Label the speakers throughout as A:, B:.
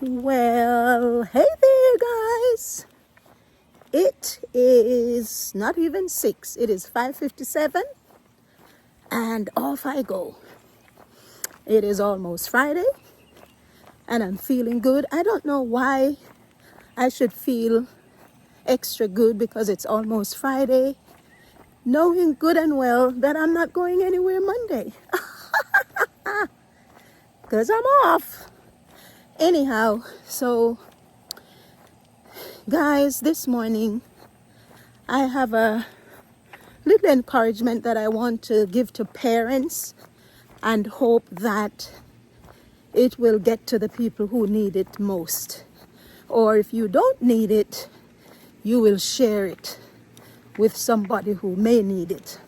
A: Well, hey there, guys. It is not even 6. It is 5:57, and off I go. It is almost Friday, and I'm feeling good. I don't know why I should feel extra good because it's almost Friday, knowing good and well that I'm not going anywhere Monday because I'm off. Anyhow, so guys, this morning I have a little encouragement that I want to give to parents and hope that it will get to the people who need it most. Or if you don't need it, you will share it with somebody who may need it.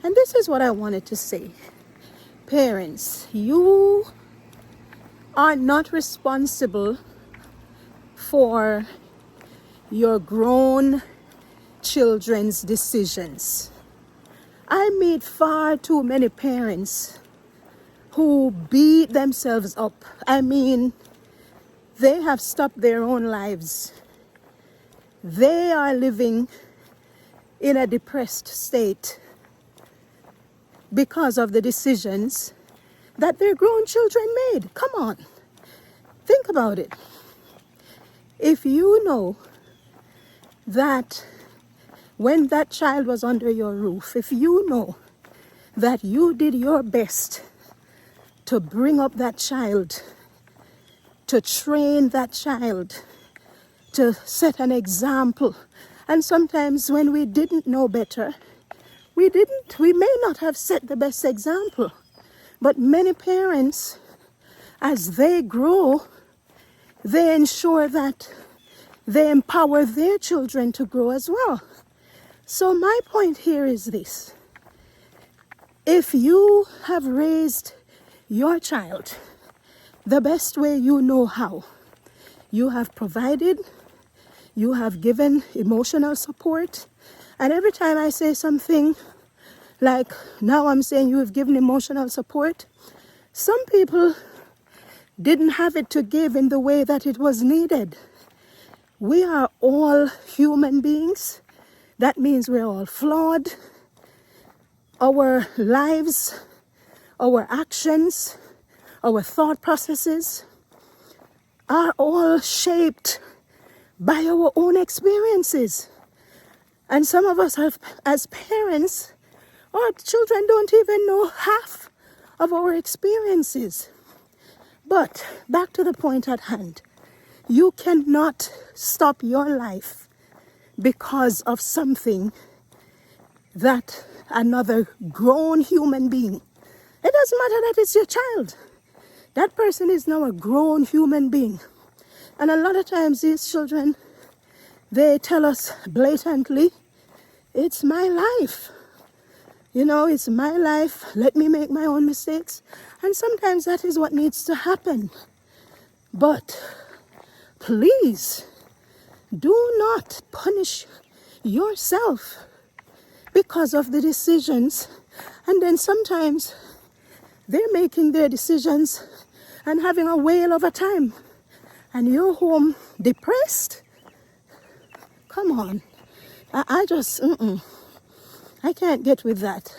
A: And this is what I wanted to say. Parents, you are not responsible for your grown children's decisions. I meet far too many parents who beat themselves up. I mean, they have stopped their own lives. They are living in a depressed state because of the decisions that their grown children made. Come on, think about it. If you know that when that child was under your roof, if you know that you did your best to bring up that child, to train that child, to set an example, and sometimes when we didn't know better, we may not have set the best example, but many parents, as they grow, they ensure that they empower their children to grow as well. So my point here is this. If you have raised your child the best way you know how, you have provided, you have given emotional support, and every time I say something like now I'm saying you have given emotional support, some people didn't have it to give in the way that it was needed. We are all human beings. That means we're all flawed. Our lives, our actions, our thought processes are all shaped by our own experiences. And some of us have, as parents, our children don't even know half of our experiences. But back to the point at hand. You cannot stop your life because of something that another grown human being. It doesn't matter that it's your child. That person is now a grown human being. And a lot of times these children, they tell us blatantly, it's my life. You know, it's my life. Let me make my own mistakes. And sometimes that is what needs to happen. But please, do not punish yourself because of the decisions. And then sometimes they're making their decisions and having a whale of a time. And you're home depressed? Come on. I can't get with that.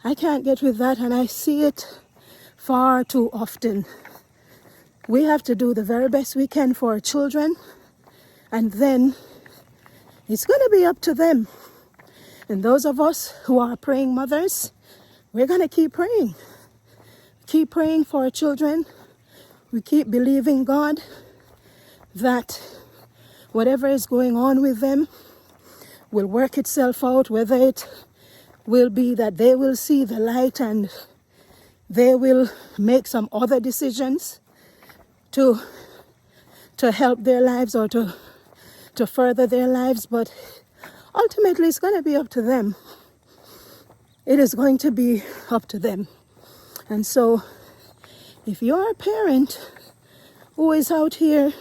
A: I can't get with that, and I see it far too often. We have to do the very best we can for our children, and then it's going to be up to them. And those of us who are praying mothers, we're going to keep praying. Keep praying for our children. We keep believing God that whatever is going on with them will work itself out, whether it will be that they will see the light and they will make some other decisions to help their lives or to further their lives. But ultimately it's going to be up to them. It is going to be up to them. And so if you're a parent who is out here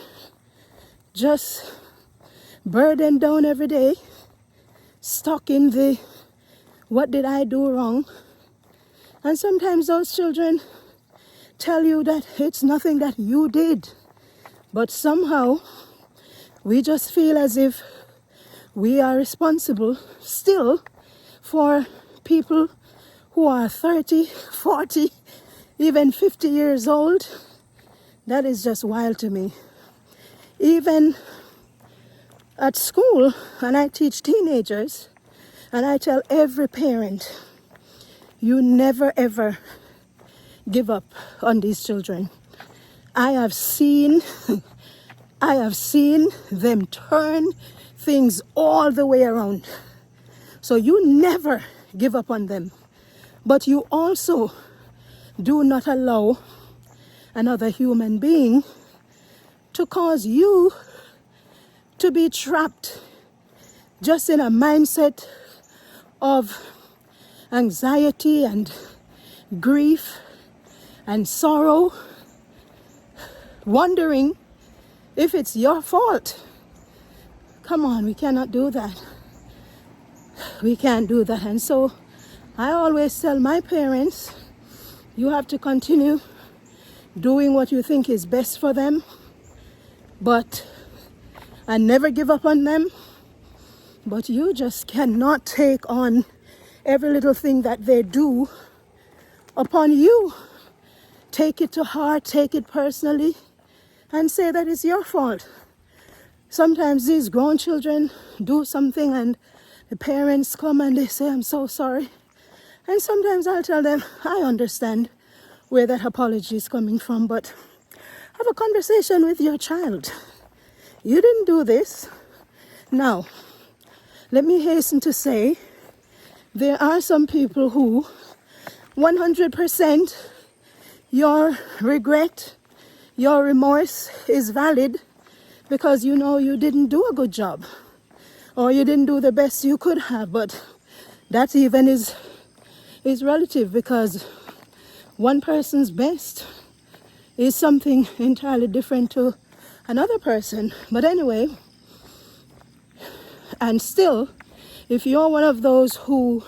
A: just burdened down every day, stuck in the what did I do wrong, and sometimes those children tell you that it's nothing that you did, But somehow we just feel as if we are responsible still for people who are 30, 40, even 50 years old. That is just wild to me. Even at school, and I teach teenagers, and I tell every parent, you never ever give up on these children. I have seen them turn things all the way around. So you never give up on them. But you also do not allow another human being to cause you to be trapped just in a mindset of anxiety and grief and sorrow, wondering if it's your fault. Come on, we cannot do that. We can't do that. And so I always tell my parents, you have to continue doing what you think is best for them, but I never give up on them. But you just cannot take on every little thing that they do upon you. Take it to heart, take it personally, and say that it's your fault. Sometimes these grown children do something and the parents come and they say, I'm so sorry. And sometimes I'll tell them, I understand where that apology is coming from, but have a conversation with your child. You didn't do this. Now, let me hasten to say, there are some people who 100% your regret, your remorse is valid because you know you didn't do a good job or you didn't do the best you could have. But that even is relative, because one person's best is something entirely different to another person. But anyway, and still, if you're one of those who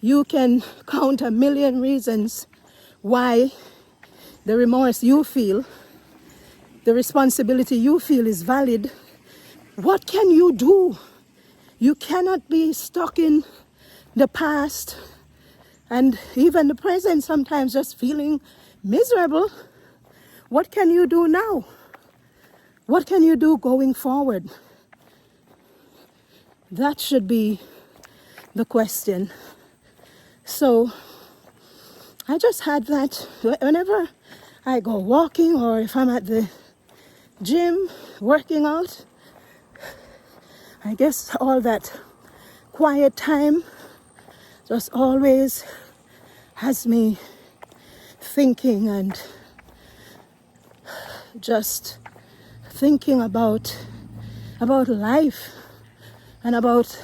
A: you can count a million reasons why the remorse you feel, the responsibility you feel is valid, what can you do? You cannot be stuck in the past and even the present, sometimes just feeling miserable. What can you do now? What can you do going forward? That should be the question. So I just had that whenever I go walking or if I'm at the gym working out. I guess all that quiet time just always has me thinking and just thinking about life and about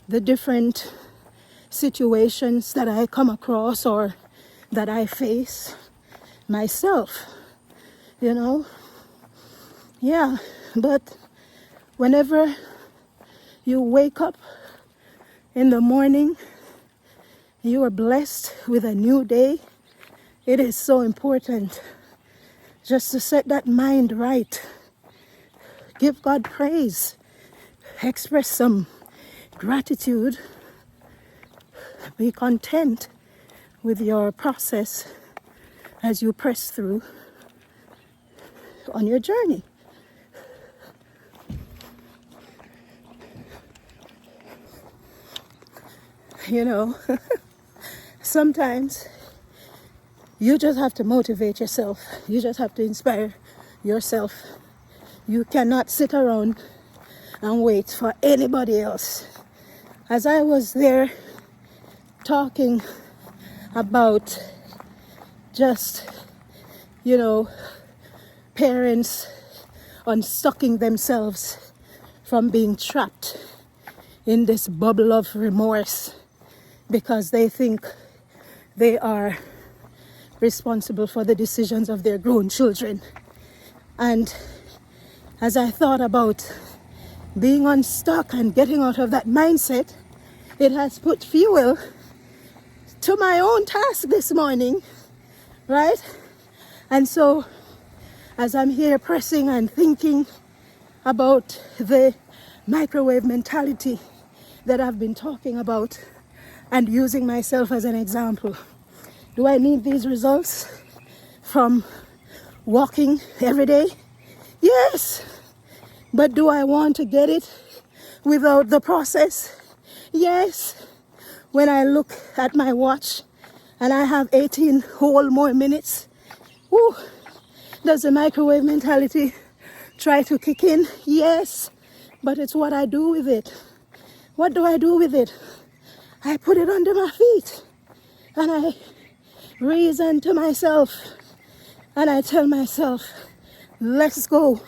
A: the different situations that I come across or that I face myself, you know. Yeah, but whenever you wake up in the morning, you are blessed with a new day. It is so important just to set that mind right. Give God praise. Express some gratitude. Be content with your process as you press through on your journey. You know, sometimes you just have to motivate yourself. You just have to inspire yourself. You cannot sit around and wait for anybody else. As I was there talking about just, you know, parents unstucking themselves from being trapped in this bubble of remorse because they think they are responsible for the decisions of their grown children. And as I thought about being unstuck and getting out of that mindset, it has put fuel to my own task this morning, right? And so as I'm here pressing and thinking about the microwave mentality that I've been talking about and using myself as an example. Do I need these results from walking every day? Yes. But do I want to get it without the process? Yes. When I look at my watch and I have 18 whole more minutes, whew, does the microwave mentality try to kick in? Yes. But it's what I do with it. What do I do with it? I put it under my feet and I reason to myself and I tell myself, let's go.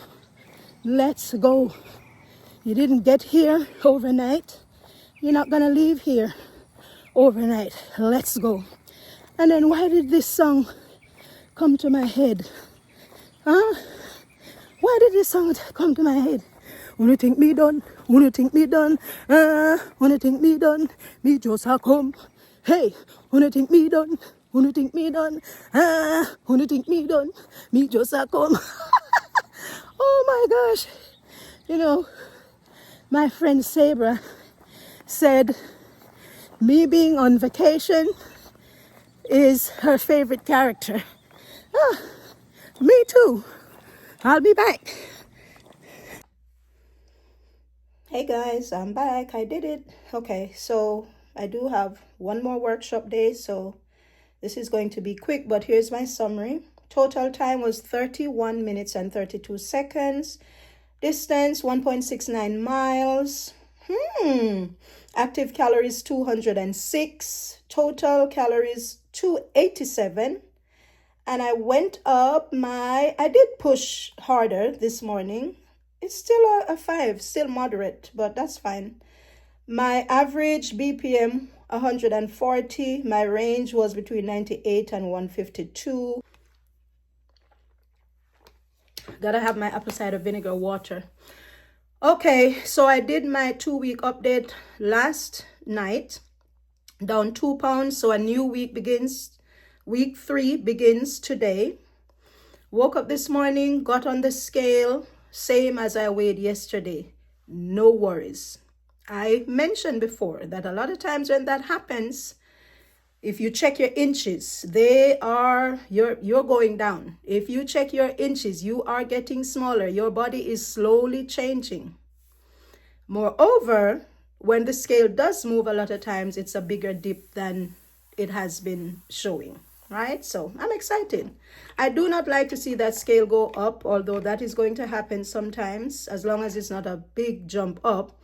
A: Let's go. You didn't get here overnight. You're not gonna leave here overnight. Let's go. And then why did this song come to my head? Huh? Why did this song come to my head? Wanna think me done? Wanna think me done? Wanna think me done? Me just a come. Hey, wanna think me done? Wanna think me done? Wanna think me done? Me just a come. Oh my gosh. You know, my friend Sabra said me being on vacation is her favorite character. Me too. I'll be back. Hey guys, I'm back. I did it. Okay, so I do have one more workshop day, so this is going to be quick, but here's my summary. Total time was 31 minutes and 32 seconds. Distance 1.69 miles. Active calories 206. Total calories 287. And I went up I did push harder this morning. It's still a 5, still moderate, but that's fine. My average BPM 140. My range was between 98 and 152. Gotta have my apple cider vinegar water. Okay, so I did my 2-week update last night. Down 2 pounds, so a new week begins. Week 3 begins today. Woke up this morning, got on the scale, same as I weighed yesterday. No worries. I mentioned before that a lot of times when that happens, if you check your inches, you're going down. If you check your inches, you are getting smaller. Your body is slowly changing. Moreover, when the scale does move, a lot of times it's a bigger dip than it has been showing, right? So I'm excited. I do not like to see that scale go up, although that is going to happen sometimes, as long as it's not a big jump up.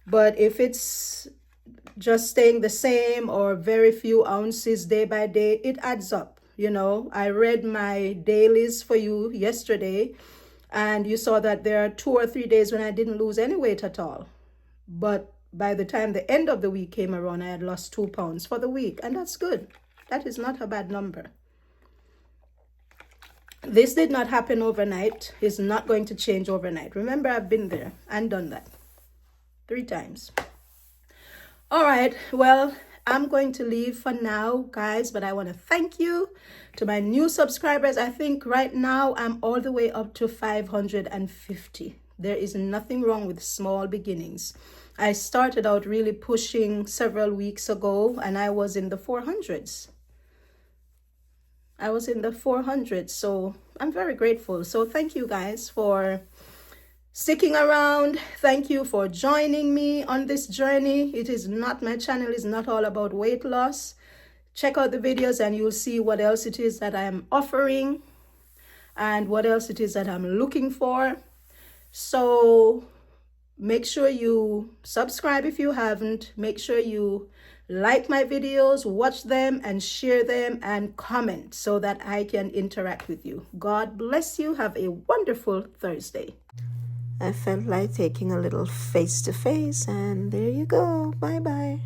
A: But if it's just staying the same or very few ounces day by day, it adds up. You know, I read my dailies for you yesterday, and you saw that there are 2 or 3 days when I didn't lose any weight at all. But by the time the end of the week came around, I had lost 2 pounds for the week, and that's good. That is not a bad number. This did not happen overnight. It's not going to change overnight. Remember, I've been there and done that 3 times. All right, well, I'm going to leave for now, guys, but I want to thank you to my new subscribers. I think right now I'm all the way up to 550. There is nothing wrong with small beginnings. I started out really pushing several weeks ago, and I was in the 400s. So I'm very grateful. So thank you guys for sticking around. Thank you for joining me on this journey. My channel is not all about weight loss. Check out the videos and you'll see what else it is that I'm offering and what else it is that I'm looking for. So make sure you subscribe if you haven't. Make sure you like my videos, watch them and share them and comment so that I can interact with you. God bless you. Have a wonderful Thursday. I felt like taking a little face-to-face, and there you go. Bye-bye.